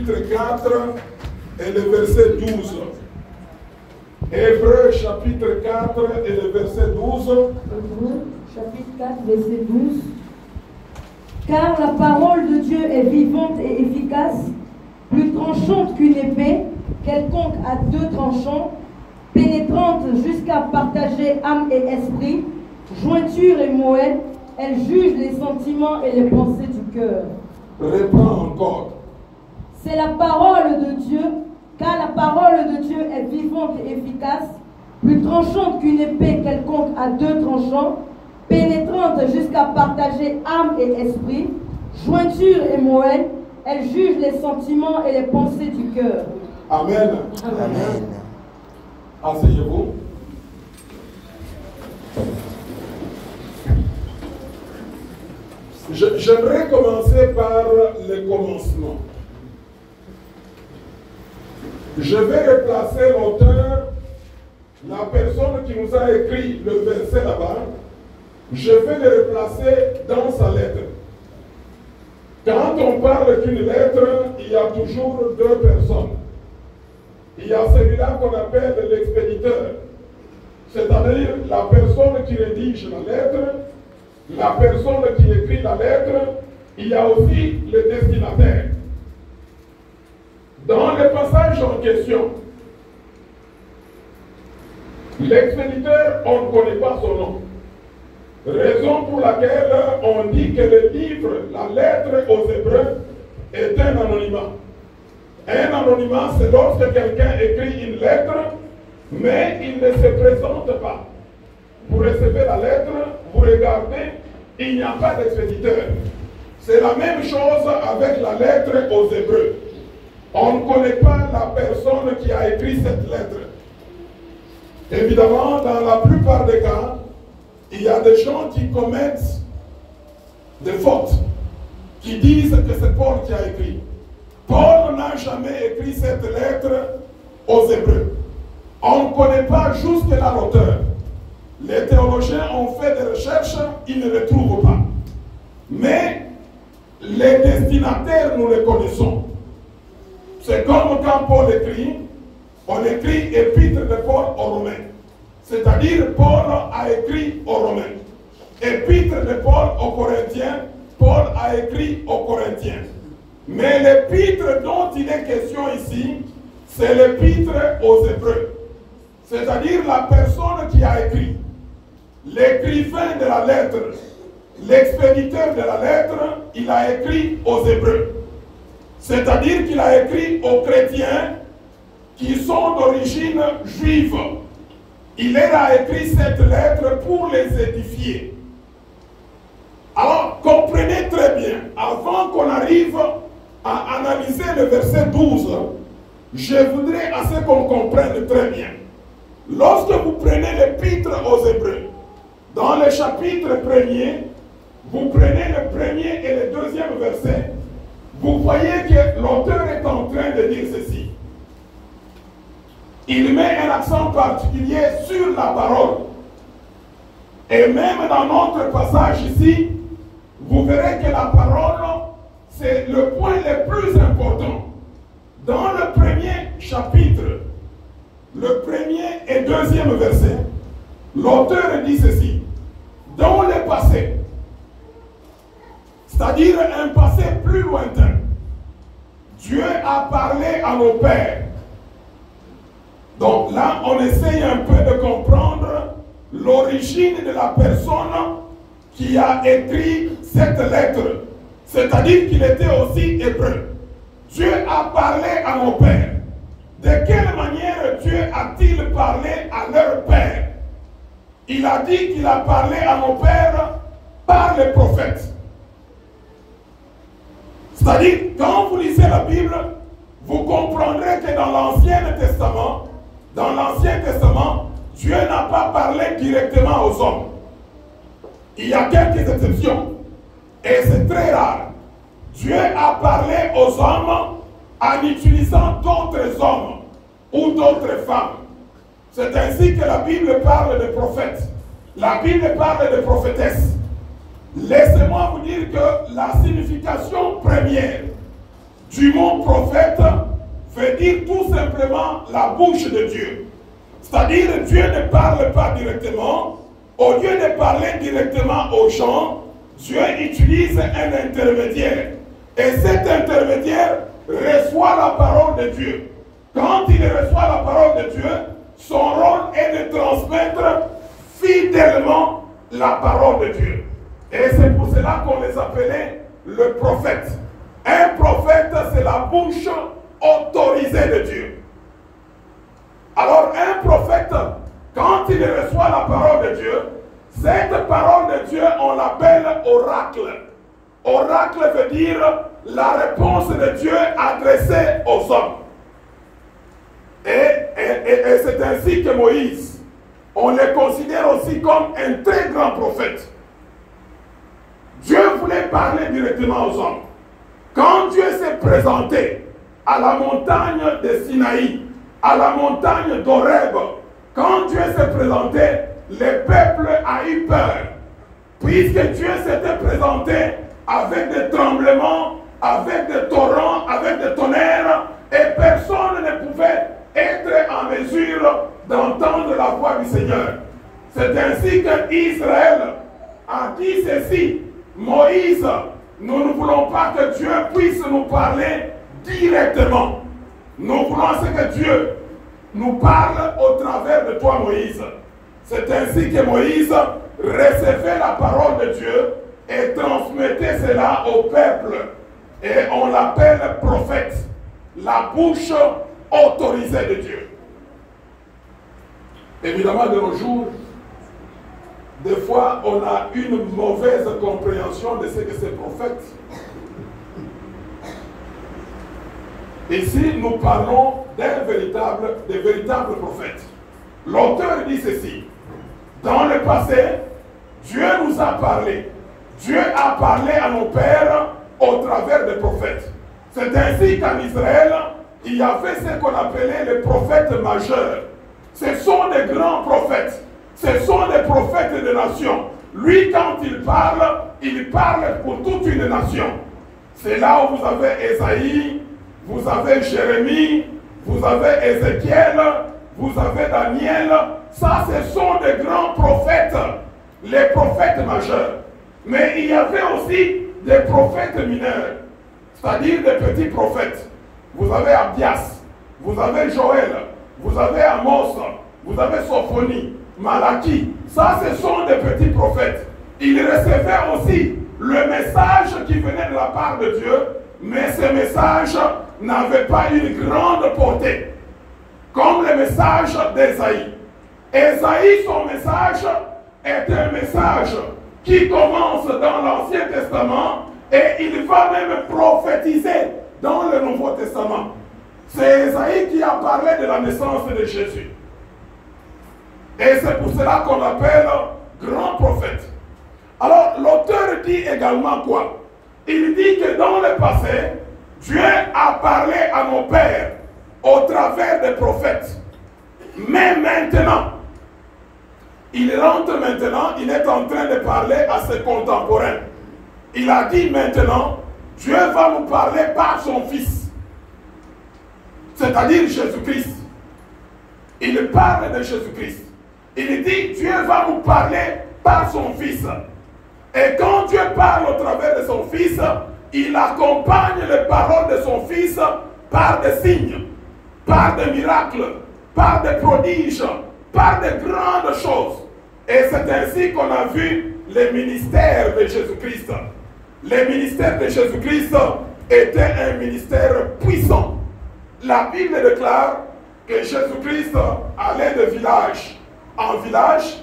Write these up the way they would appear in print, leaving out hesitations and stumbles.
chapitre 4 et le verset 12. Hébreux chapitre 4 et le verset 12. Hébreux chapitre 4, verset 12. Car la parole de Dieu est vivante et efficace, plus tranchante qu'une épée, quelconque à deux tranchants, pénétrante jusqu'à partager âme et esprit, jointure et moelle, elle juge les sentiments et les pensées du cœur. Reprends encore. C'est la parole de Dieu, car la parole de Dieu est vivante et efficace, plus tranchante qu'une épée quelconque à deux tranchants, pénétrante jusqu'à partager âme et esprit, jointure et moelle, elle juge les sentiments et les pensées du cœur. Amen. Amen. Asseyez-vous. J'aimerais commencer par le commencement. Je vais replacer l'auteur, la personne qui nous a écrit le verset là-bas. Je vais le replacer dans sa lettre. Quand on parle d'une lettre, il y a toujours deux personnes. Il y a celui-là qu'on appelle l'expéditeur, c'est-à-dire la personne qui rédige la lettre, la personne qui écrit la lettre, il y a aussi le destinataire. Dans le passage en question, l'expéditeur, on ne connaît pas son nom. Raison pour laquelle on dit que le livre, la lettre aux Hébreux, est un anonymat. Un anonymat, c'est lorsque quelqu'un écrit une lettre, mais il ne se présente pas. Vous recevez la lettre, vous regardez, il n'y a pas d'expéditeur. C'est la même chose avec la lettre aux Hébreux. On ne connaît pas la personne qui a écrit cette lettre. Évidemment, dans la plupart des cas, il y a des gens qui commettent des fautes, qui disent que c'est Paul qui a écrit. Paul n'a jamais écrit cette lettre aux Hébreux. On ne connaît pas jusque-là l'auteur. Les théologiens ont fait des recherches, ils ne le trouvent pas. Mais les destinataires, nous les connaissons. C'est comme quand Paul écrit, on écrit Épître de Paul aux Romains. C'est-à-dire, Paul a écrit aux Romains. Épître de Paul aux Corinthiens, Paul a écrit aux Corinthiens. Mais l'épître dont il est question ici, c'est l'épître aux Hébreux. C'est-à-dire la personne qui a écrit. L'écrivain de la lettre, l'expéditeur de la lettre, il a écrit aux Hébreux. C'est-à-dire qu'il a écrit aux chrétiens qui sont d'origine juive. Il leur a écrit cette lettre pour les édifier. Alors, comprenez très bien, avant qu'on arrive à analyser le verset 12, je voudrais assez qu'on comprenne très bien. Lorsque vous prenez l'épître aux Hébreux, dans le chapitre 1er, vous prenez le premier et le deuxième verset, vous voyez que l'auteur est en train de dire ceci. Il met un accent particulier sur la parole. Et même dans notre passage ici, vous verrez que la parole, c'est le point le plus important. Dans le premier chapitre, le premier et deuxième verset, l'auteur dit ceci. Dans le passé, c'est-à-dire un passé plus lointain, Dieu a parlé à nos pères. Donc là, on essaye un peu de comprendre l'origine de la personne qui a écrit cette lettre. C'est-à-dire qu'il était aussi hébreu. Dieu a parlé à nos pères. De quelle manière Dieu a-t-il parlé à leur père? Il a dit qu'il a parlé à nos pères par les prophètes. C'est-à-dire, quand vous lisez la Bible, vous comprendrez que dans l'Ancien Testament, Dieu n'a pas parlé directement aux hommes. Il y a quelques exceptions. Et c'est très rare. Dieu a parlé aux hommes en utilisant d'autres hommes ou d'autres femmes. C'est ainsi que la Bible parle de prophètes. La Bible parle de prophétesses. Laissez-moi vous dire que la signification première du mot prophète veut dire tout simplement la bouche de Dieu. C'est-à-dire Dieu ne parle pas directement. Au lieu de parler directement aux gens, Dieu utilise un intermédiaire. Et cet intermédiaire reçoit la parole de Dieu. Quand il reçoit la parole de Dieu, son rôle est de transmettre fidèlement la parole de Dieu. Et c'est pour cela qu'on les appelait le prophète. Un prophète, c'est la bouche autorisée de Dieu. Alors un prophète, quand il reçoit la parole de Dieu, cette parole de Dieu, on l'appelle oracle. Oracle veut dire la réponse de Dieu adressée aux hommes. Et c'est ainsi que Moïse, on le considère aussi comme un très grand prophète. Dieu voulait parler directement aux hommes. Quand Dieu s'est présenté à la montagne de Sinaï, à la montagne d'Horeb, quand Dieu s'est présenté, le peuple a eu peur. Puisque Dieu s'était présenté avec des tremblements, avec des torrents, avec des tonnerres, et personne ne pouvait être en mesure d'entendre la voix du Seigneur. C'est ainsi qu'Israël a dit ceci: Moïse, nous ne voulons pas que Dieu puisse nous parler directement. Nous voulons que Dieu nous parle au travers de toi, Moïse. C'est ainsi que Moïse recevait la parole de Dieu et transmettait cela au peuple. Et on l'appelle prophète, la bouche autorisée de Dieu. Évidemment, de nos jours, des fois, on a une mauvaise compréhension de ce que c'est prophète. Ici, nous parlons des véritables prophètes. L'auteur dit ceci: dans le passé, Dieu nous a parlé. Dieu a parlé à nos pères au travers des prophètes. C'est ainsi qu'en Israël, il y avait ce qu'on appelait les prophètes majeurs. Ce sont des grands prophètes. Ce sont des prophètes de nations. Lui, quand il parle pour toute une nation. C'est là où vous avez Ésaïe, vous avez Jérémie, vous avez Ézéchiel, vous avez Daniel. Ça, ce sont des grands prophètes, les prophètes majeurs. Mais il y avait aussi des prophètes mineurs, c'est-à-dire des petits prophètes. Vous avez Abdias, vous avez Joël, vous avez Amos, vous avez Sophonie, Malachie. Ça, ce sont des petits prophètes. Ils recevaient aussi le message qui venait de la part de Dieu, mais ce message n'avait pas une grande portée, comme le message d'Ésaïe. Ésaïe, son message est un message qui commence dans l'Ancien Testament et il va même prophétiser dans le Nouveau Testament. C'est Ésaïe qui a parlé de la naissance de Jésus. Et c'est pour cela qu'on l'appelle grand prophète. Alors l'auteur dit également quoi? Il dit que dans le passé, Dieu a parlé à nos pères au travers des prophètes. Mais maintenant, il rentre maintenant, il est en train de parler à ses contemporains. Il a dit maintenant, Dieu va nous parler par son Fils, c'est-à-dire Jésus-Christ. Il parle de Jésus-Christ. Il dit, Dieu va nous parler par son Fils. Et quand Dieu parle au travers de son Fils, il accompagne les paroles de son Fils par des signes, par des miracles, par des prodiges, par des grandes choses. Et c'est ainsi qu'on a vu le ministère de Jésus-Christ. Le ministère de Jésus-Christ était un ministère puissant. La Bible déclare que Jésus-Christ allait de village en village,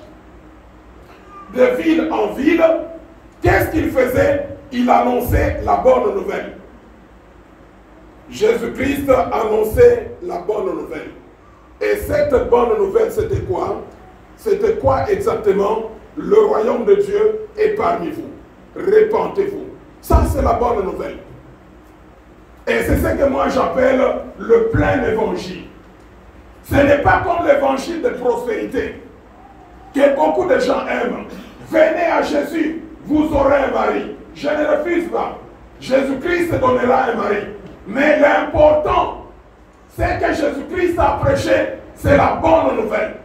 de ville en ville. Qu'est-ce qu'il faisait? Il annonçait la bonne nouvelle. Jésus-Christ annonçait la bonne nouvelle. Et cette bonne nouvelle, c'était quoi? C'était quoi exactement? Le royaume de Dieu est parmi vous. Répentez-vous. Ça, c'est la bonne nouvelle. Et c'est ce que moi j'appelle le plein évangile. Ce n'est pas comme l'évangile de prospérité que beaucoup de gens aiment. Venez à Jésus, vous aurez un mari. Je ne refuse pas. Jésus-Christ donnera un mari. Mais l'important, c'est que Jésus-Christ a prêché, c'est la bonne nouvelle.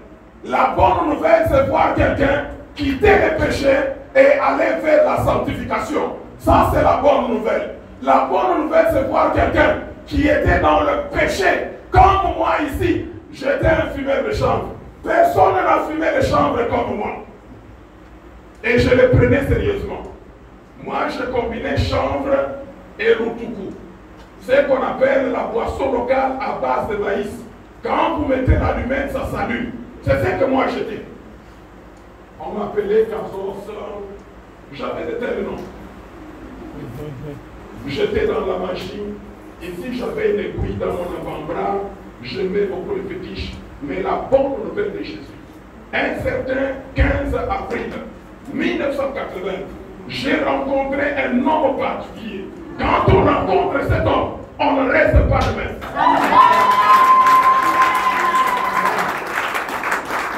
La bonne nouvelle, c'est voir quelqu'un quitter les péchés et aller vers la sanctification. Ça, c'est la bonne nouvelle. La bonne nouvelle, c'est voir quelqu'un qui était dans le péché, comme moi ici. J'étais un fumeur de chanvre. Personne n'a fumé de chanvre comme moi. Et je le prenais sérieusement. Moi, je combinais chanvre et routoukou. C'est qu'on appelle la boisson locale à base de maïs. Quand vous mettez l'allumette, ça s'allume. C'est ce que moi j'étais. On m'appelait Kazos. J'avais de tels noms. J'étais dans la machine. Ici, j'avais une aiguille dans mon avant-bras. Je mets beaucoup de fétiches. Mais la bonne nouvelle de Jésus. Un certain 15 avril 1980, j'ai rencontré un homme particulier. Quand on rencontre cet homme, on ne reste pas de même.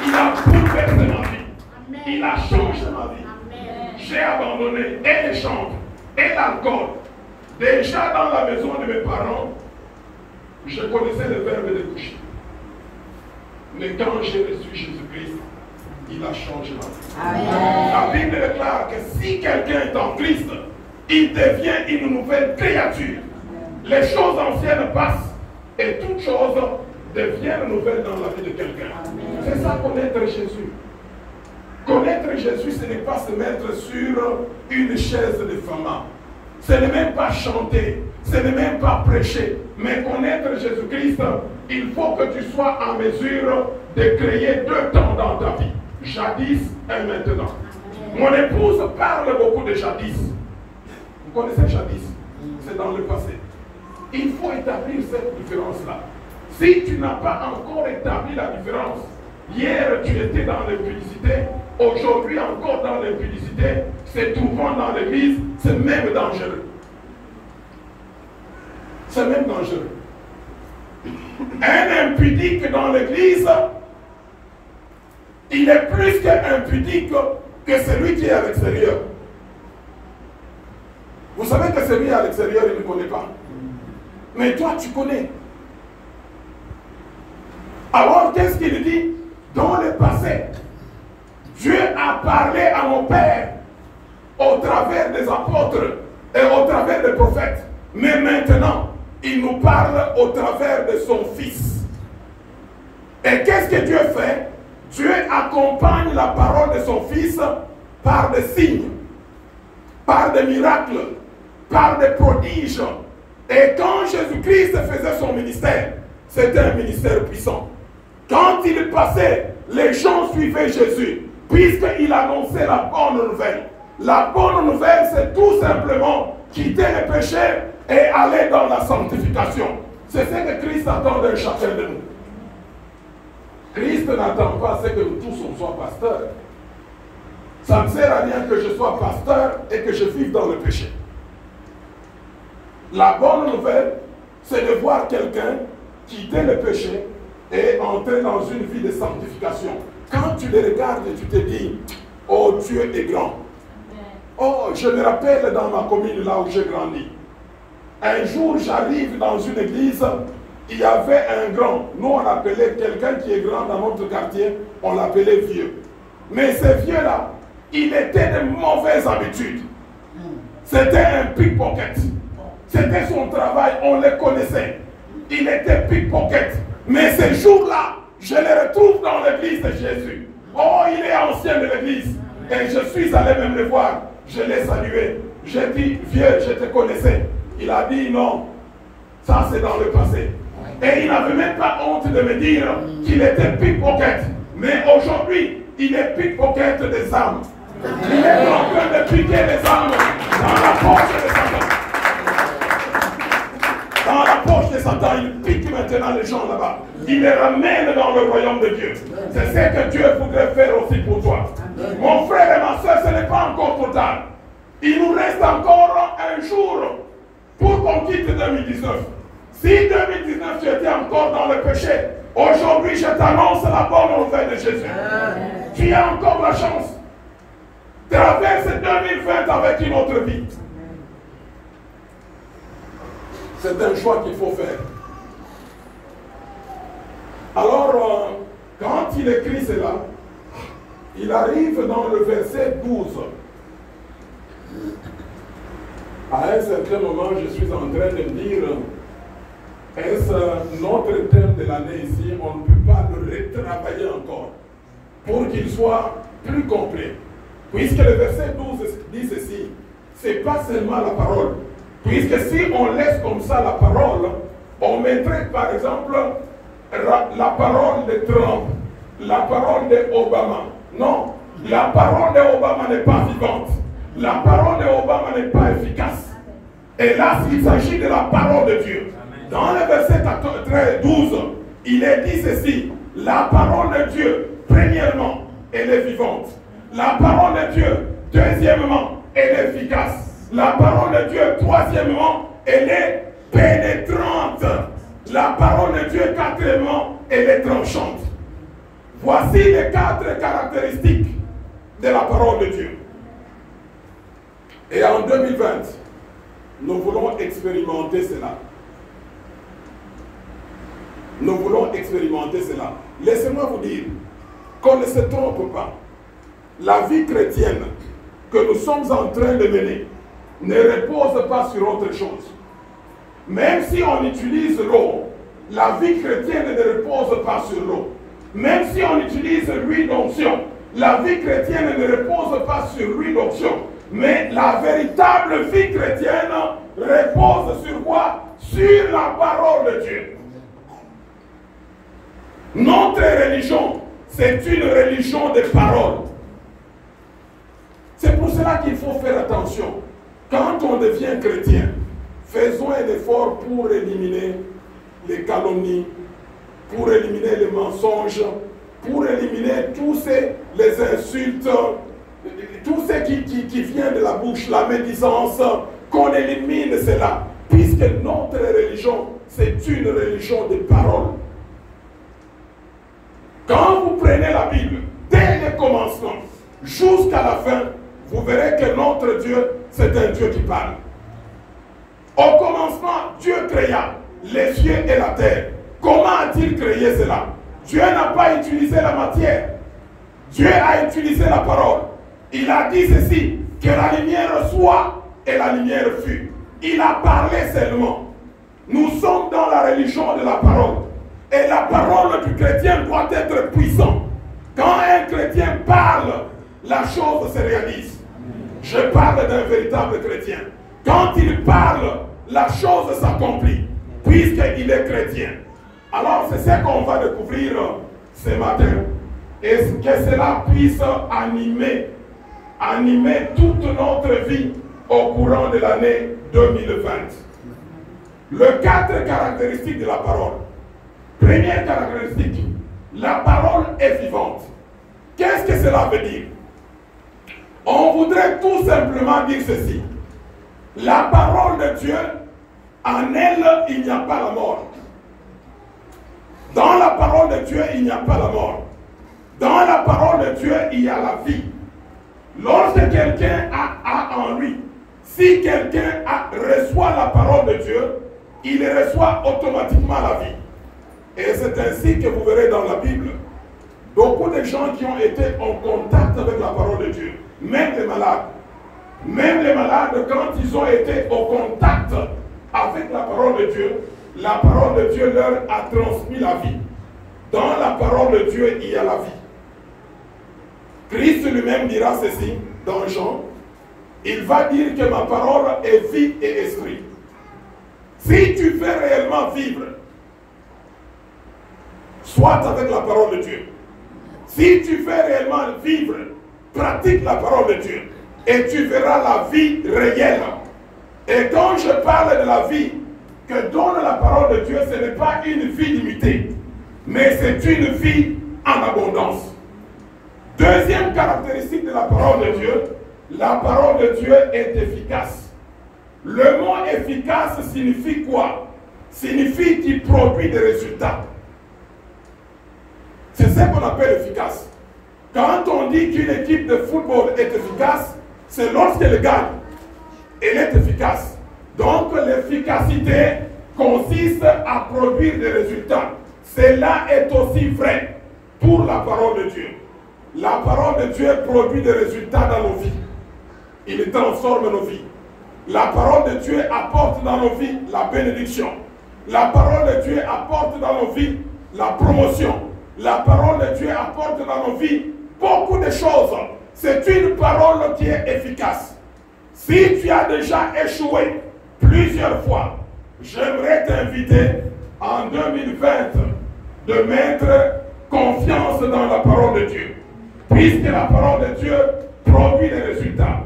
Il a bouleversé ma vie. Il a changé ma vie. J'ai abandonné et les chanvres et l'alcool. Déjà dans la maison de mes parents, je connaissais le verbe de coucher. Mais quand j'ai reçu Jésus-Christ, il a changé ma vie. La Bible déclare que si quelqu'un est en Christ, il devient une nouvelle créature. Les choses anciennes passent et toutes choses deviennent nouvelles dans la vie de quelqu'un. C'est ça, connaître Jésus. Connaître Jésus, ce n'est pas se mettre sur une chaise de femme. Ce n'est même pas chanter, ce n'est même pas prêcher. Mais connaître Jésus-Christ, il faut que tu sois en mesure de créer deux temps dans ta vie. Jadis et maintenant. Mon épouse parle beaucoup de jadis. Vous connaissez jadis? C'est dans le passé. Il faut établir cette différence-là. Si tu n'as pas encore établi la différence, hier tu étais dans l'impudicité, aujourd'hui encore dans l'impudicité, se trouvant dans l'église, c'est même dangereux. C'est même dangereux. Un impudique dans l'église, il est plus qu'impudique que celui qui est à l'extérieur. Vous savez que celui à l'extérieur, il ne connaît pas. Mais toi, tu connais. Alors, qu'est-ce qu'il dit? Dans le passé, Dieu a parlé à mon Père au travers des apôtres et au travers des prophètes. Mais maintenant, il nous parle au travers de son Fils. Et qu'est-ce que Dieu fait? Dieu accompagne la parole de son Fils par des signes, par des miracles, par des prodiges. Et quand Jésus-Christ faisait son ministère, c'était un ministère puissant. Quand il passait, les gens suivaient Jésus, puisqu'il annonçait la bonne nouvelle. La bonne nouvelle, c'est tout simplement quitter les péchés et aller dans la sanctification. C'est ce que Christ attend de chacun de nous. Christ n'attend pas ce que nous tous on soit pasteurs. Ça ne sert à rien que je sois pasteur et que je vive dans le péché. La bonne nouvelle, c'est de voir quelqu'un quitter le péché et entrer dans une vie de sanctification. Quand tu les regardes, tu te dis, oh, Dieu est grand. Oh, je me rappelle dans ma commune là où j'ai grandi. Un jour, j'arrive dans une église, il y avait un grand. Nous, on appelait quelqu'un qui est grand dans notre quartier, on l'appelait vieux. Mais ce vieux-là, il était de mauvaises habitudes. C'était un pickpocket. C'était son travail, on le connaissait. Il était pickpocket. Mais ce jour-là, je le retrouve dans l'église de Jésus. Oh, il est ancien de l'église. Et je suis allé même le voir. Je l'ai salué. J'ai dit, vieux, je te connaissais. Il a dit, non, ça c'est dans le passé. Et il n'avait même pas honte de me dire qu'il était pickpocket. Mais aujourd'hui, il est pickpocket des âmes. Il est en train de piquer les âmes dans la poche de Satan. Dans la poche de Satan, il pique maintenant les gens là-bas. Il les ramène dans le royaume de Dieu. C'est ce que Dieu voudrait faire aussi pour toi. Mon frère et ma soeur, ce n'est pas encore trop tard. Il nous reste encore un jour pour qu'on quitte 2019. Si 2019 tu étais encore dans le péché, aujourd'hui je t'annonce la bonne nouvelle de Jésus. Tu as encore la chance. Traverse 2020 avec une autre vie. C'est un choix qu'il faut faire. Alors, quand il écrit cela, il arrive dans le verset 12. À un certain moment, je suis en train de dire, est-ce notre thème de l'année ici, on ne peut pas le retravailler encore pour qu'il soit plus complet. Puisque le verset 12 dit ceci, c'est pas seulement la parole. Puisque si on laisse comme ça la parole, on mettrait par exemple la parole de Trump, la parole d'Obama. Non, la parole d'Obama n'est pas vivante. La parole d'Obama n'est pas efficace. Et là, s'il s'agit de la parole de Dieu, dans le verset 12, il est dit ceci, la parole de Dieu, premièrement, elle est vivante. La parole de Dieu, deuxièmement, elle est efficace. La parole de Dieu, troisièmement, elle est pénétrante. La parole de Dieu, quatrièmement, elle est tranchante. Voici les 4 caractéristiques de la parole de Dieu. Et en 2020, nous voulons expérimenter cela. Nous voulons expérimenter cela. Laissez-moi vous dire qu'on ne se trompe pas. La vie chrétienne que nous sommes en train de mener ne repose pas sur autre chose. Même si on utilise l'eau, la vie chrétienne ne repose pas sur l'eau. Même si on utilise l'huile d'onction, la vie chrétienne ne repose pas sur l'huile d'onction. Mais la véritable vie chrétienne repose sur quoi? Sur la parole de Dieu. Notre religion, c'est une religion de parole. C'est pour cela qu'il faut faire attention. Quand on devient chrétien, faisons un effort pour éliminer les calomnies, pour éliminer les mensonges, pour éliminer tous les insultes, tout ce qui vient de la bouche, la médisance, qu'on élimine cela. Puisque notre religion, c'est une religion de parole. Quand vous prenez la Bible, dès le commencement jusqu'à la fin, vous verrez que notre Dieu, c'est un Dieu qui parle. Au commencement, Dieu créa les cieux et la terre. Comment a-t-il créé cela? Dieu n'a pas utilisé la matière. Dieu a utilisé la parole. Il a dit ceci, que la lumière soit et la lumière fut. Il a parlé seulement. Nous sommes dans la religion de la parole. Et la parole du chrétien doit être puissante. Quand un chrétien parle, la chose se réalise. Je parle d'un véritable chrétien. Quand il parle, la chose s'accomplit, puisqu'il est chrétien. Alors c'est ce qu'on va découvrir ce matin. Et que cela puisse animer toute notre vie au courant de l'année 2020. Les 4 caractéristiques de la parole. Première caractéristique, la parole est vivante. Qu'est-ce que cela veut dire? On voudrait tout simplement dire ceci. La parole de Dieu, en elle, il n'y a pas la mort. Dans la parole de Dieu, il n'y a pas la mort. Dans la parole de Dieu, il y a la vie. Lorsque quelqu'un a en lui, si quelqu'un reçoit la parole de Dieu, il reçoit automatiquement la vie. Et c'est ainsi que vous verrez dans la Bible, beaucoup de gens qui ont été en contact avec la parole de Dieu, même les malades, quand ils ont été au contact avec la parole de Dieu leur a transmis la vie. Dans la parole de Dieu, il y a la vie. Christ lui-même dira ceci dans Jean, il va dire que ma parole est vie et esprit. Si tu fais réellement vivre, soit avec la parole de Dieu. Si tu fais réellement vivre, pratique la parole de Dieu. Et tu verras la vie réelle. Et quand je parle de la vie que donne la parole de Dieu, ce n'est pas une vie limitée, mais c'est une vie en abondance. Deuxième caractéristique de la parole de Dieu, la parole de Dieu est efficace. Le mot efficace signifie quoi? Signifie qu'il produit des résultats. C'est ce qu'on appelle efficace. Quand on dit qu'une équipe de football est efficace, c'est lorsqu'elle gagne. Elle est efficace. Donc l'efficacité consiste à produire des résultats. Cela est aussi vrai pour la parole de Dieu. La parole de Dieu produit des résultats dans nos vies. Il transforme nos vies. La parole de Dieu apporte dans nos vies la bénédiction. La parole de Dieu apporte dans nos vies la promotion. La parole de Dieu apporte dans nos vies beaucoup de choses. C'est une parole qui est efficace. Si tu as déjà échoué plusieurs fois, j'aimerais t'inviter en 2020 de mettre confiance dans la parole de Dieu. Puisque la parole de Dieu produit des résultats.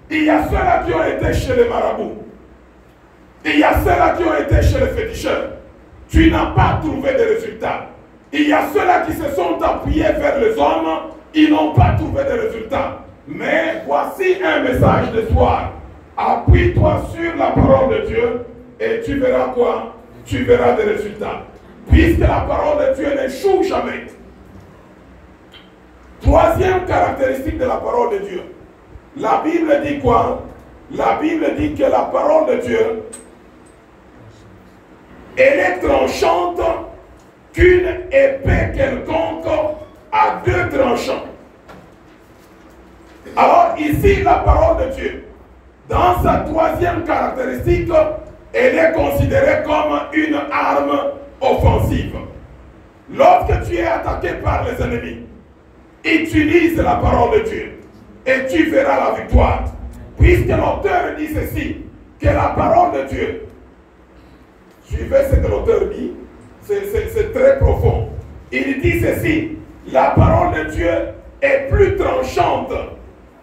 Il y a ceux-là qui ont été chez les marabouts. Il y a ceux-là qui ont été chez les féticheurs. Tu n'as pas trouvé de résultats. Il y a ceux-là qui se sont appuyés vers les hommes. Ils n'ont pas trouvé de résultats. Mais voici un message de soir. Appuie-toi sur la parole de Dieu et tu verras quoi? Tu verras des résultats. Puisque la parole de Dieu n'échoue jamais. Troisième caractéristique de la parole de Dieu. La Bible dit quoi? La Bible dit que la parole de Dieu, elle est tranchante qu'une épée quelconque à deux tranchants. Alors ici, la parole de Dieu, dans sa troisième caractéristique, elle est considérée comme une arme offensive. Lorsque tu es attaqué par les ennemis, utilise la parole de Dieu et tu verras la victoire. Puisque l'auteur dit ceci, que la parole de Dieu, suivez ce que l'auteur dit, c'est très profond. Il dit ceci, la parole de Dieu est plus tranchante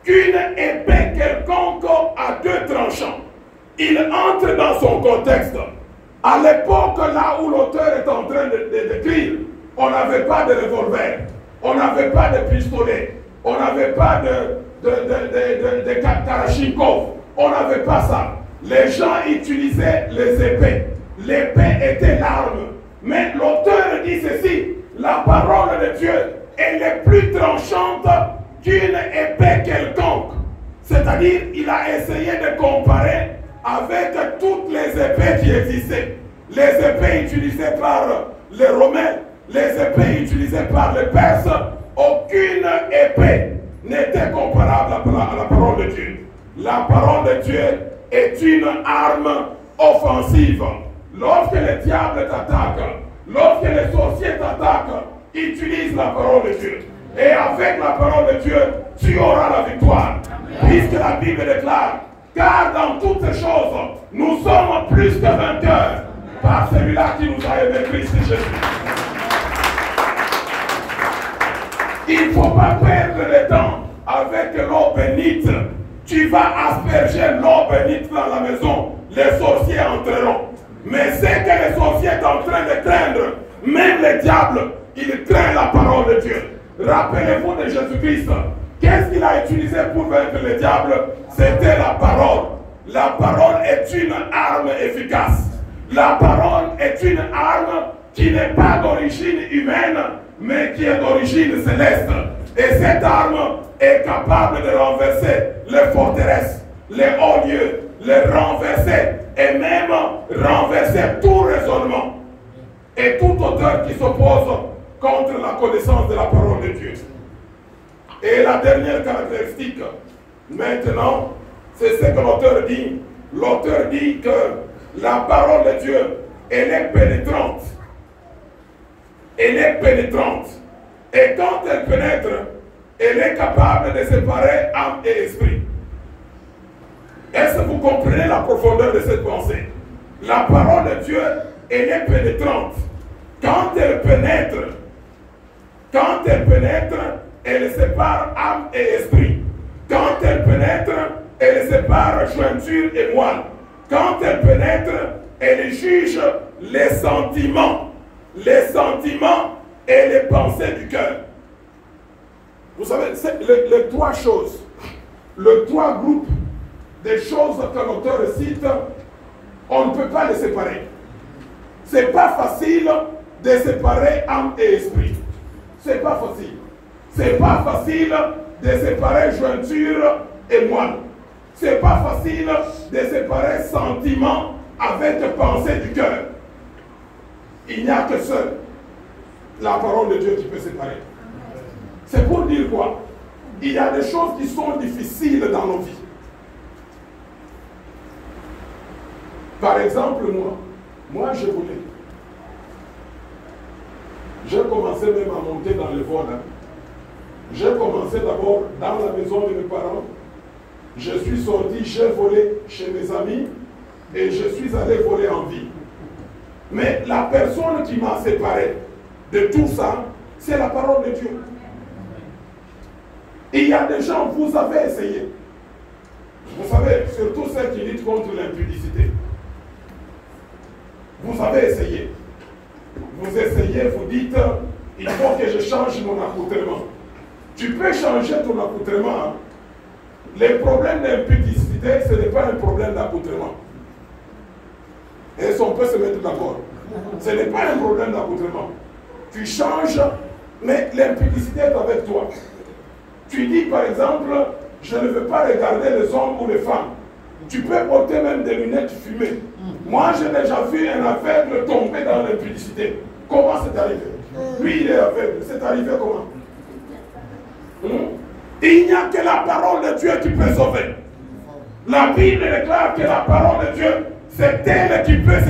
qu'une épée quelconque à deux tranchants. Il entre dans son contexte. À l'époque, là où l'auteur est en train d'écrire, on n'avait pas de revolver, on n'avait pas de pistolet, on n'avait pas de Kalachnikov, on n'avait pas ça. Les gens utilisaient les épées. L'épée était l'arme. Mais l'auteur dit ceci, la parole de Dieu, elle est plus tranchante qu'une épée quelconque. C'est-à-dire, il a essayé de comparer avec toutes les épées qui existaient. Les épées utilisées par les Romains, les épées utilisées par les Perses, aucune épée n'était comparable à la parole de Dieu. La parole de Dieu est une arme offensive. Lorsque le diable t'attaque, lorsque les sorciers t'attaquent, utilise la parole de Dieu. Et avec la parole de Dieu, tu auras la victoire. Puisque la Bible déclare, car dans toutes ces choses, nous sommes plus que vainqueurs par celui-là qui nous a aimés, Christ Jésus. Il ne faut pas perdre le temps avec l'eau bénite. Tu vas asperger l'eau bénite dans la maison, les sorciers entreront. Mais c'est que les sorciers sont en train de craindre, même le diable, il craint la parole de Dieu. Rappelez-vous de Jésus-Christ. Qu'est-ce qu'il a utilisé pour vaincre le diable? C'était la parole. La parole est une arme efficace. La parole est une arme qui n'est pas d'origine humaine, mais qui est d'origine céleste. Et cette arme est capable de renverser les forteresses, les hauts lieux, les renverser et même renverser tout raisonnement et tout auteur qui s'oppose contre la connaissance de la parole de Dieu. Et la dernière caractéristique, maintenant, c'est ce que l'auteur dit. L'auteur dit que la parole de Dieu, elle est pénétrante. Elle est pénétrante. Et quand elle pénètre, elle est capable de séparer âme et esprit. Est-ce que vous comprenez la profondeur de cette pensée? La parole de Dieu, elle est pénétrante. Quand elle pénètre, elle sépare âme et esprit. Quand elle pénètre, elle sépare jointure et moelle. Quand elle pénètre, elle juge les sentiments et les pensées du cœur. Vous savez, c'est les trois choses, les trois groupes des choses que l'auteur cite, on ne peut pas les séparer. C'est pas facile de séparer âme et esprit. C'est pas facile. C'est pas facile de séparer jointure et moelle. C'est pas facile de séparer sentiment avec pensée du cœur. il n'y a que seule la parole de Dieu qui peut séparer. C'est pour dire quoi? Il y a des choses qui sont difficiles dans nos vies. Par exemple, moi je voulais. J'ai commencé même à monter dans le vol. J'ai commencé d'abord dans la maison de mes parents. Je suis sorti, j'ai volé chez mes amis et je suis allé voler en ville. Mais la personne qui m'a séparé de tout ça, c'est la parole de Dieu. Il y a des gens, vous avez essayé. Vous savez, surtout ceux qui luttent contre l'impudicité. Vous avez essayé. Vous essayez, vous dites, il faut que je change mon accoutrement. Tu peux changer ton accoutrement. Hein? Les problèmes d'impudicité, ce n'est pas un problème d'accoutrement. Et on peut se mettre d'accord. Ce n'est pas un problème d'accoutrement. Tu changes, mais l'impudicité est avec toi. Tu dis par exemple, je ne veux pas regarder les hommes ou les femmes. Tu peux porter même des lunettes fumées. Moi, j'ai déjà vu un aveugle tomber dans l'impudicité. Comment c'est arrivé? Lui, il est aveugle. C'est arrivé comment? Il n'y a que la parole de Dieu qui peut sauver. La Bible déclare que la parole de Dieu, c'est elle qui peut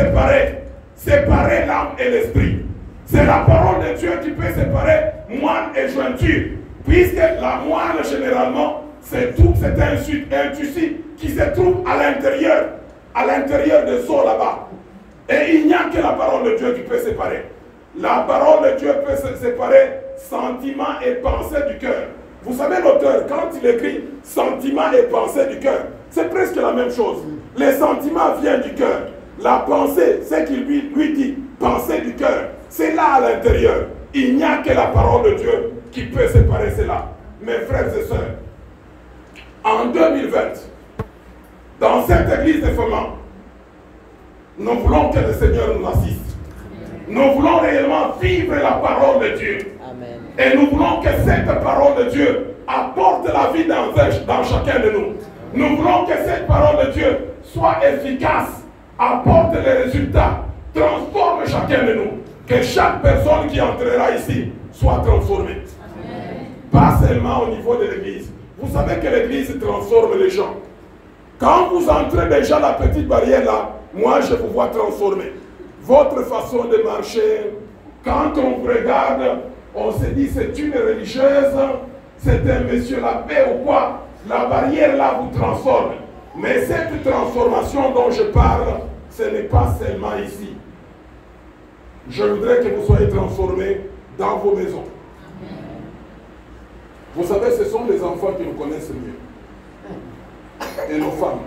séparer l'âme et l'esprit. C'est la parole de Dieu qui peut séparer moine et jointure. Puisque la moelle, généralement, c'est un tissu qui se trouve à l'intérieur des os là-bas. Et il n'y a que la parole de Dieu qui peut séparer. La parole de Dieu peut séparer sentiments et pensées du cœur. Vous savez, l'auteur, quand il écrit sentiments et pensées du cœur, c'est presque la même chose. Les sentiments viennent du cœur. La pensée, c'est qu'il lui dit, pensée du cœur. C'est là à l'intérieur. Il n'y a que la parole de Dieu qui peut séparer cela. Mes frères et sœurs, en 2020, dans cette église de Fema, nous voulons que le Seigneur nous assiste. Nous voulons réellement vivre la parole de Dieu. Amen. Et nous voulons que cette parole de Dieu apporte la vie dans chacun de nous. Nous voulons que cette parole de Dieu soit efficace, apporte les résultats, transforme chacun de nous. Que chaque personne qui entrera ici soit transformée. Amen. Pas seulement au niveau de l'église. Vous savez que l'église transforme les gens. Quand vous entrez déjà la petite barrière là, moi je vous vois transformer. Votre façon de marcher, quand on vous regarde, on se dit c'est une religieuse, c'est un monsieur l'abbé ou quoi. La barrière là vous transforme. Mais cette transformation dont je parle, ce n'est pas seulement ici. Je voudrais que vous soyez transformés dans vos maisons. Vous savez, ce sont les enfants qui nous connaissent mieux. Et nos femmes.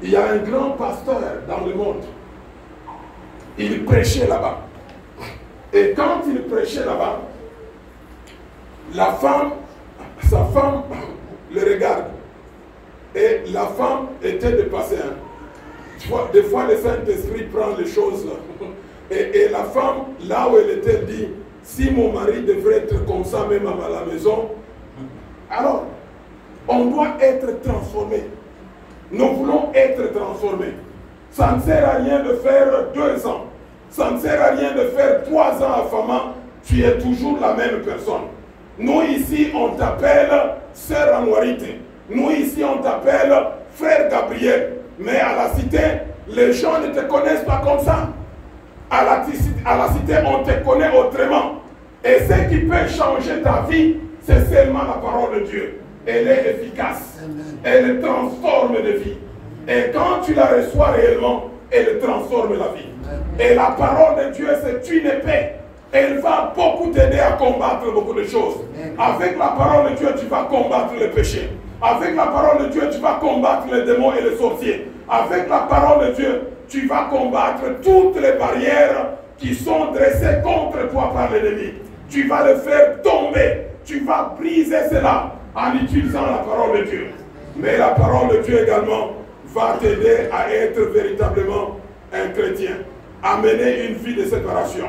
Il y a un grand pasteur dans le monde. Il prêchait là-bas. Et quand il prêchait là-bas, sa femme le regarde. Et la femme était dépassée. Hein. Tu vois, des fois, le Saint-Esprit prend les choses. Et la femme, là où elle était, dit, si mon mari devrait être comme ça même à la maison, alors, on doit être transformé. Nous voulons être transformés. Ça ne sert à rien de faire 2 ans. Ça ne sert à rien de faire 3 ans à Fama. Tu es toujours la même personne. Nous ici, on t'appelle Sœur Anouarité. Nous ici, on t'appelle Frère Gabriel. Mais à la cité, les gens ne te connaissent pas comme ça. À la cité, on te connaît autrement. Et ce qui peut changer ta vie, c'est seulement la parole de Dieu. Elle est efficace. Elle transforme de vie. Et quand tu la reçois réellement, elle transforme la vie. Et la parole de Dieu, c'est une épée. Elle va beaucoup t'aider à combattre beaucoup de choses. Avec la parole de Dieu, tu vas combattre le péché. Avec la parole de Dieu, tu vas combattre les démons et les sorciers. Avec la parole de Dieu, tu vas combattre toutes les barrières qui sont dressées contre toi par l'ennemi. Tu vas le faire tomber. Tu vas briser cela en utilisant la parole de Dieu. Mais la parole de Dieu également va t'aider à être véritablement un chrétien. À mener une vie de séparation.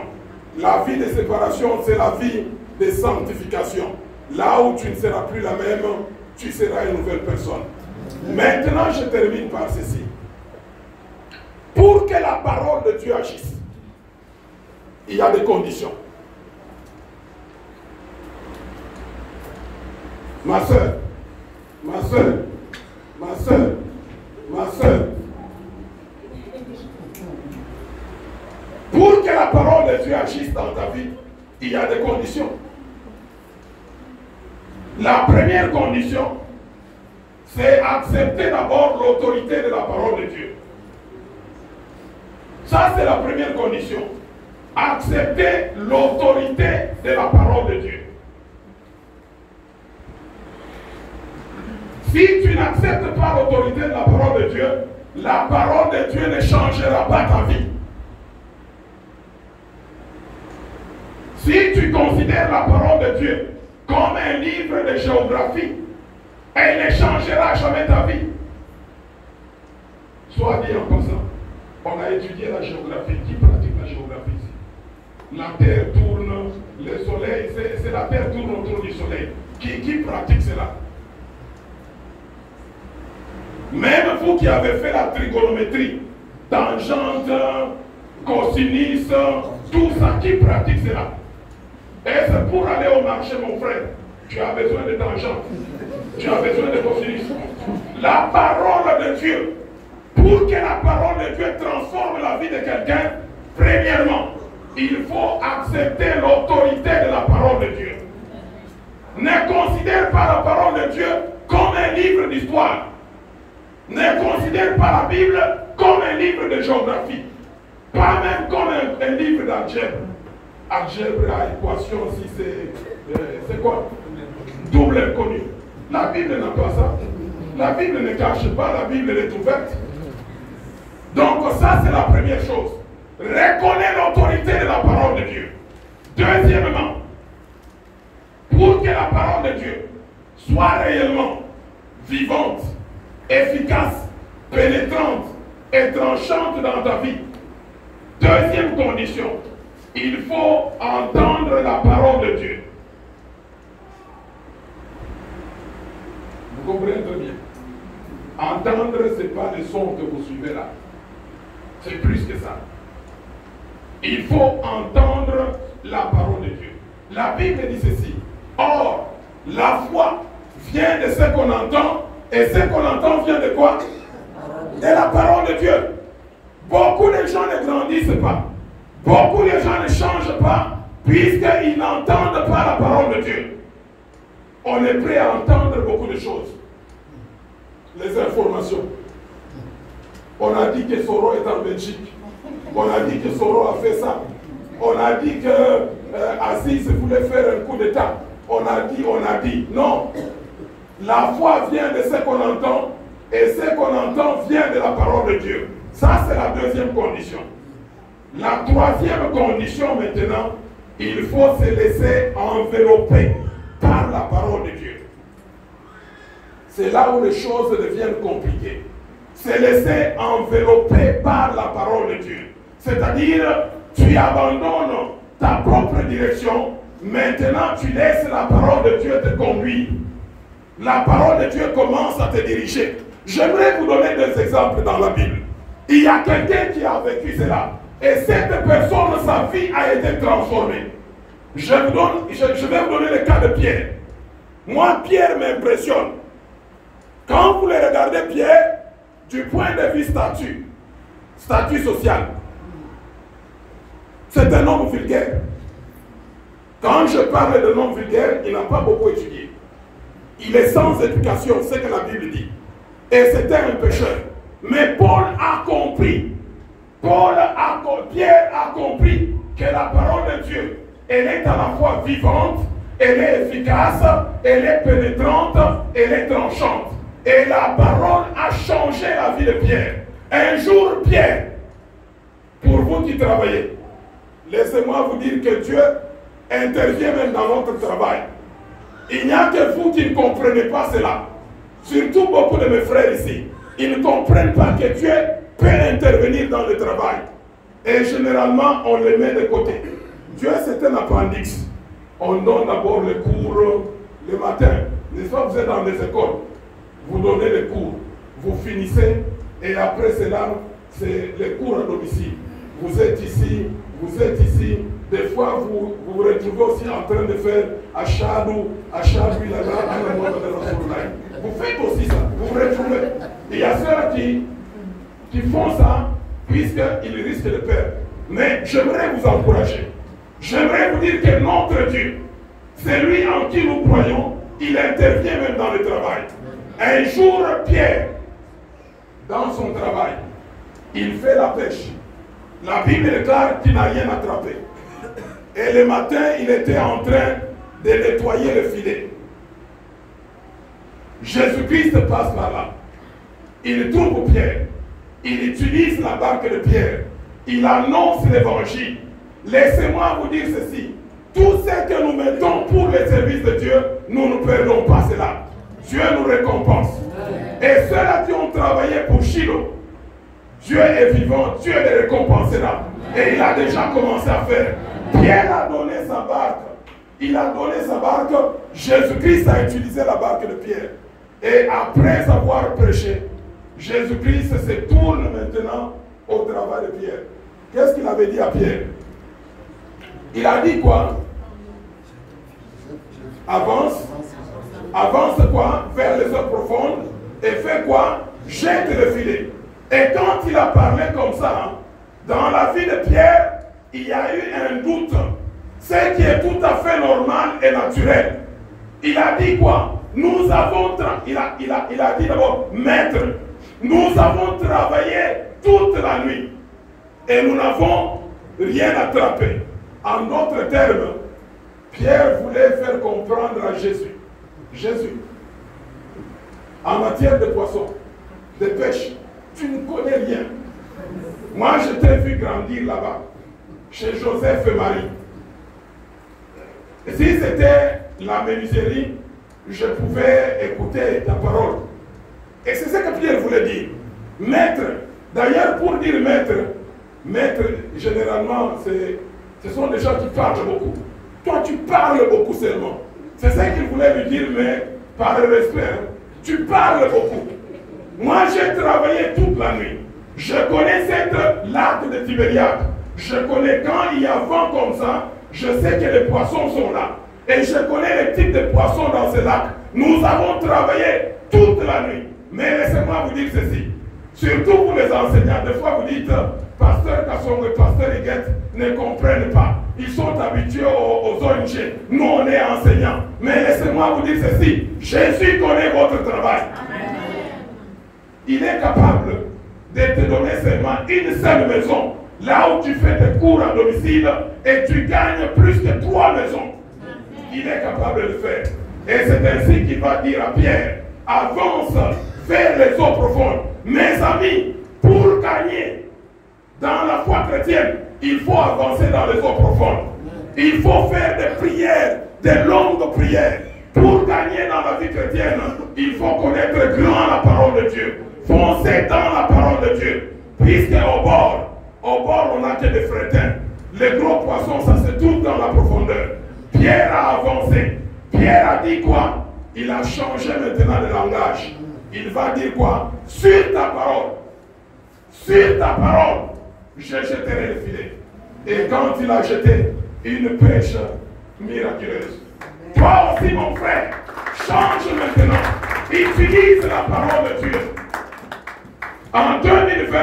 La vie de séparation, c'est la vie de sanctification. Là où tu ne seras plus la même, tu seras une nouvelle personne. Maintenant, je termine par ceci. Pour que la parole de Dieu agisse, il y a des conditions. Ma soeur, ma soeur, ma soeur, ma soeur. Pour que la parole de Dieu agisse dans ta vie, il y a des conditions. La première condition, c'est accepter d'abord l'autorité de la parole de Dieu. Ça, c'est la première condition. Accepter l'autorité de la parole de Dieu. Si tu n'acceptes pas l'autorité de la parole de Dieu, la parole de Dieu ne changera pas ta vie. Si tu considères la parole de Dieu comme un livre de géographie, elle ne changera jamais ta vie. Soit dit en passant, on a étudié la géographie. Qui pratique la géographie ici? La terre tourne, le soleil, c'est la terre tourne autour du soleil. Qui pratique cela? Même vous qui avez fait la trigonométrie, tangente, cosinus, tout ça, qui pratique cela? Et c'est pour aller au marché, mon frère. Tu as besoin de tangente. Tu as besoin de cosinus. La parole de Dieu, pour que la parole de Dieu transforme la vie de quelqu'un, premièrement, il faut accepter l'autorité de la parole de Dieu. Ne considère pas la parole de Dieu comme un livre d'histoire. Ne considère pas la Bible comme un livre de géographie. Pas même comme un livre d'algèbre. Algèbre à équation, si c'est quoi? Double inconnu. La Bible n'a pas ça. La Bible ne cache pas, la Bible est ouverte. Donc ça, c'est la première chose. Reconnais l'autorité de la parole de Dieu. Deuxièmement, pour que la parole de Dieu soit réellement vivante, efficace, pénétrante et tranchante dans ta vie, deuxième condition, il faut entendre la parole de Dieu. Vous comprenez très bien. Entendre, ce n'est pas le son que vous suivez là. C'est plus que ça. Il faut entendre la parole de Dieu. La Bible dit ceci. Or, la foi vient de ce qu'on entend, et ce qu'on entend vient de quoi? De la parole de Dieu. Beaucoup de gens ne grandissent pas. Beaucoup de gens ne changent pas, puisqu'ils n'entendent pas la parole de Dieu. On est prêt à entendre beaucoup de choses. Les informations. On a dit que Soro est en Belgique. On a dit que Soro a fait ça. On a dit que Aziz voulait faire un coup d'État. On a dit. Non. La foi vient de ce qu'on entend, et ce qu'on entend vient de la parole de Dieu. Ça, c'est la deuxième condition. La troisième condition maintenant, il faut se laisser envelopper par la parole de Dieu. C'est là où les choses deviennent compliquées. Se laisser envelopper par la parole de Dieu. C'est-à-dire, tu abandonnes ta propre direction, maintenant tu laisses la parole de Dieu te conduire. La parole de Dieu commence à te diriger. J'aimerais vous donner des exemples dans la Bible. Il y a quelqu'un qui a vécu cela. Et cette personne, sa vie a été transformée. Je vais vous donner le cas de Pierre. Moi, Pierre m'impressionne. Quand vous le regardez, Pierre, du point de vue statut social, c'est un homme vulgaire. Quand je parle d'un homme vulgaire, il n'a pas beaucoup étudié. Il est sans éducation, c'est ce que la Bible dit. Et c'était un pécheur. Mais Paul a compris. Pierre a compris que la parole de Dieu, elle est à la fois vivante, elle est efficace, elle est pénétrante, elle est tranchante. Et la parole a changé la vie de Pierre. Un jour, Pierre, pour vous qui travaillez, laissez-moi vous dire que Dieu intervient même dans notre travail. Il n'y a que vous qui ne comprenez pas cela. Surtout beaucoup de mes frères ici. Ils ne comprennent pas que Dieu peut intervenir dans le travail. Et généralement, on les met de côté. Dieu, c'est un appendix. On donne d'abord les cours le matin. N'est-ce pas, vous êtes dans les écoles. Vous donnez les cours. Vous finissez. Et après cela, c'est les cours à domicile. Vous êtes ici, des fois vous vous retrouvez aussi en train de faire Achadou, vous faites aussi ça, vous vous retrouvez. Et il y a ceux qui font ça puisqu'ils risquent de perdre. Mais j'aimerais vous encourager. J'aimerais vous dire que notre Dieu, c'est lui en qui nous croyons, il intervient même dans le travail. Un jour, Pierre, dans son travail, il fait la pêche. La Bible déclare qu'il n'a rien attrapé. Et le matin, il était en train de nettoyer le filet. Jésus-Christ passe par là. Il trouve Pierre. Il utilise la barque de Pierre. Il annonce l'évangile. Laissez-moi vous dire ceci. Tout ce que nous mettons pour le service de Dieu, nous ne perdons pas cela. Dieu nous récompense. Et ceux-là qui ont travaillé pour Shiloh, Dieu est vivant, Dieu les récompensera. Et il a déjà commencé à faire. Pierre a donné sa barque. Il a donné sa barque. Jésus-Christ a utilisé la barque de Pierre. Et après avoir prêché, Jésus-Christ se tourne maintenant au travail de Pierre. Qu'est-ce qu'il avait dit à Pierre? Il a dit quoi? Avance. Avance quoi? Vers les eaux profondes. Et fais quoi? Jette le filet. Et quand il a parlé comme ça, dans la vie de Pierre, il y a eu un doute. Ce qui est tout à fait normal et naturel. Il a dit quoi? Nous avons, il a dit d'abord, maître, nous avons travaillé toute la nuit et nous n'avons rien attrapé. En d'autres termes, Pierre voulait faire comprendre à Jésus, en matière de poisson, de pêche, tu ne connais rien. Moi, je t'ai vu grandir là-bas, chez Joseph et Marie. Et si c'était la menuiserie, je pouvais écouter ta parole. Et c'est ce que Pierre voulait dire. Maître, d'ailleurs pour dire maître, généralement, ce sont des gens qui parlent beaucoup. Toi, tu parles beaucoup seulement. C'est ce qu'il voulait lui dire, mais par respect, tu parles beaucoup. Moi, j'ai travaillé toute la nuit. Je connais cette lac de Tibériade. Je connais quand il y a vent comme ça, je sais que les poissons sont là. Et je connais les types de poissons dans ce lac. Nous avons travaillé toute la nuit. Mais laissez-moi vous dire ceci. Surtout pour les enseignants. Des fois vous dites, pasteur Kassongo et pasteur Higuette ne comprennent pas. Ils sont habitués aux ONG. Nous, on est enseignants. Mais laissez-moi vous dire ceci. Jésus connaît votre travail. Amen. Il est capable de te donner seulement une seule maison. Là où tu fais tes cours à domicile et tu gagnes plus que 3 maisons. Il est capable de le faire. Et c'est ainsi qu'il va dire à Pierre, avance vers les eaux profondes. Mes amis, pour gagner dans la foi chrétienne, il faut avancer dans les eaux profondes. Il faut faire des prières, des longues prières. Pour gagner dans la vie chrétienne, il faut connaître grand la parole de Dieu. Foncer dans la parole de Dieu. Puisque au bord, on n'a que des frétins. Les gros poissons, ça se trouve dans la profondeur. Pierre a avancé. Pierre a dit quoi? Il a changé maintenant de langage. Il va dire quoi? Sur ta parole, je jetterai le filet. Et quand il a jeté, une pêche miraculeuse. Toi aussi, mon frère, change maintenant. Utilise la parole de Dieu. En 2020,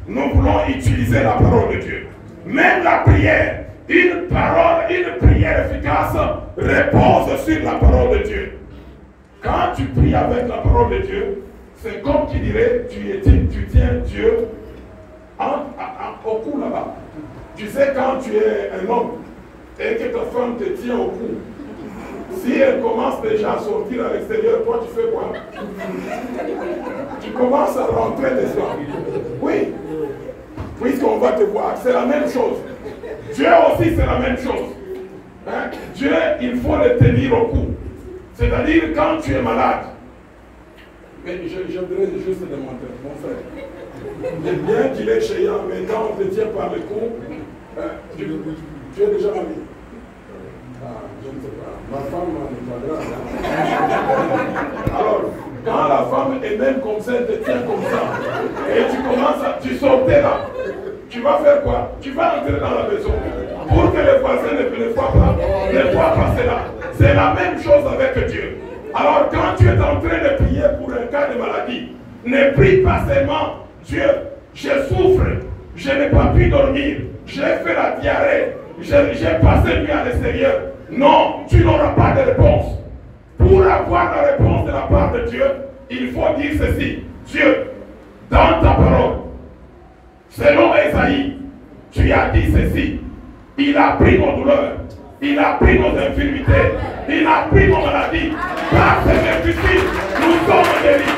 nous voulons utiliser la parole de Dieu. Même la prière, une prière efficace repose sur la parole de Dieu. Quand tu pries avec la parole de Dieu, c'est comme qui dirait, tu tiens Dieu au cou là-bas. Tu sais, quand tu es un homme et que ta femme te tient au cou, si elle commence déjà à sortir à l'extérieur, toi tu fais quoi? Tu commences à rentrer dedans. Oui, puisqu'on va te voir, c'est la même chose. Dieu aussi, c'est la même chose. Hein? Dieu, il faut le tenir au cou. C'est-à-dire, quand tu es malade, mais j'aimerais juste demander, mon frère, bien qu'il est chiant, mais quand on te tient par le cou, tu es déjà marié. Ah, je ne sais pas. Ma femme n'est pas grave. Alors, quand la femme est même comme ça, elle te tient comme ça, et tu commences à... Tu sortais là. Tu vas faire quoi? Tu vas entrer dans la maison. pour que les voisins ne voient pas cela. C'est la même chose avec Dieu. Alors quand tu es en train de prier pour un cas de maladie, ne prie pas seulement Dieu, je souffre, je n'ai pas pu dormir, j'ai fait la diarrhée, j'ai passé nuit à l'extérieur. Non, tu n'auras pas de réponse. Pour avoir la réponse de la part de Dieu, il faut dire ceci. Dieu, dans ta parole, selon Esaïe, tu as dit ceci. Il a pris nos douleurs, il a pris nos infirmités, il a pris nos maladies. Par ses vertus, nous sommes guéris.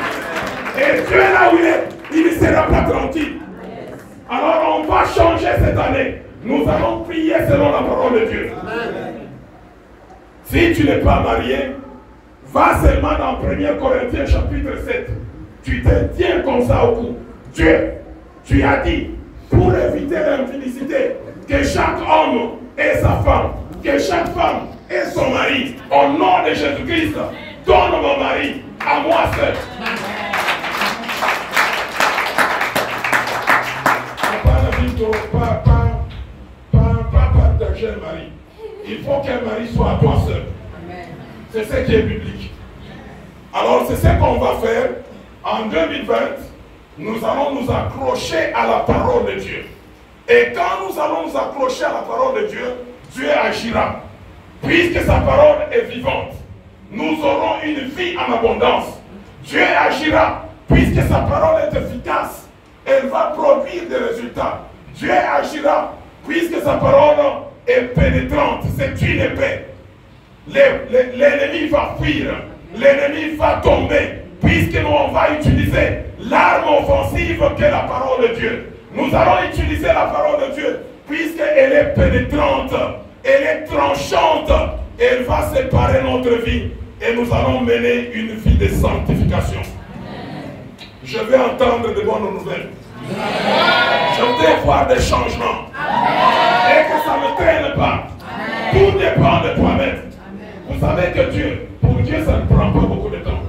Et Dieu là où il est, il ne sera pas tranquille. Alors on va changer cette année. Nous allons prier selon la parole de Dieu. Si tu n'es pas marié, va seulement dans 1 Corinthiens chapitre 7. Tu te tiens comme ça au cou. Dieu, tu as dit, pour éviter l'infinicité, que chaque homme ait sa femme, que chaque femme ait son mari. Au nom de Jésus-Christ, donne mon mari à moi seul. Pas partager un mari. Il faut qu'un mari soit à toi seul. C'est ce qui est biblique. Alors c'est ce qu'on va faire en 2020. Nous allons nous accrocher à la parole de Dieu. Et quand nous allons nous accrocher à la parole de Dieu, Dieu agira. Puisque sa parole est vivante, nous aurons une vie en abondance. Dieu agira. Puisque sa parole est efficace, elle va produire des résultats. Dieu agira. Puisque sa parole est pénétrante, c'est une épée. L'ennemi va fuir, l'ennemi va tomber, puisque nous on va utiliser l'arme offensive qu'est la parole de Dieu. Nous allons utiliser la parole de Dieu, puisqu'elle est pénétrante, elle est tranchante, elle va séparer notre vie et nous allons mener une vie de sanctification. Je vais entendre de bonnes nouvelles. Je voudrais voir des changements. Et que ça ne traîne pas. Tout dépend de toi-même. Vous savez que Dieu, pour Dieu, ça ne prend pas beaucoup de temps.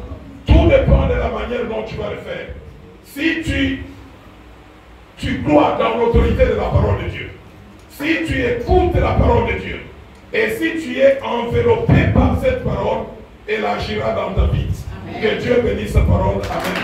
Tout dépend de la manière dont tu vas le faire. Si tu crois dans l'autorité de la parole de Dieu, si tu écoutes la parole de Dieu, et si tu es enveloppé par cette parole, elle agira dans ta vie. Que Dieu bénisse sa parole. Amen.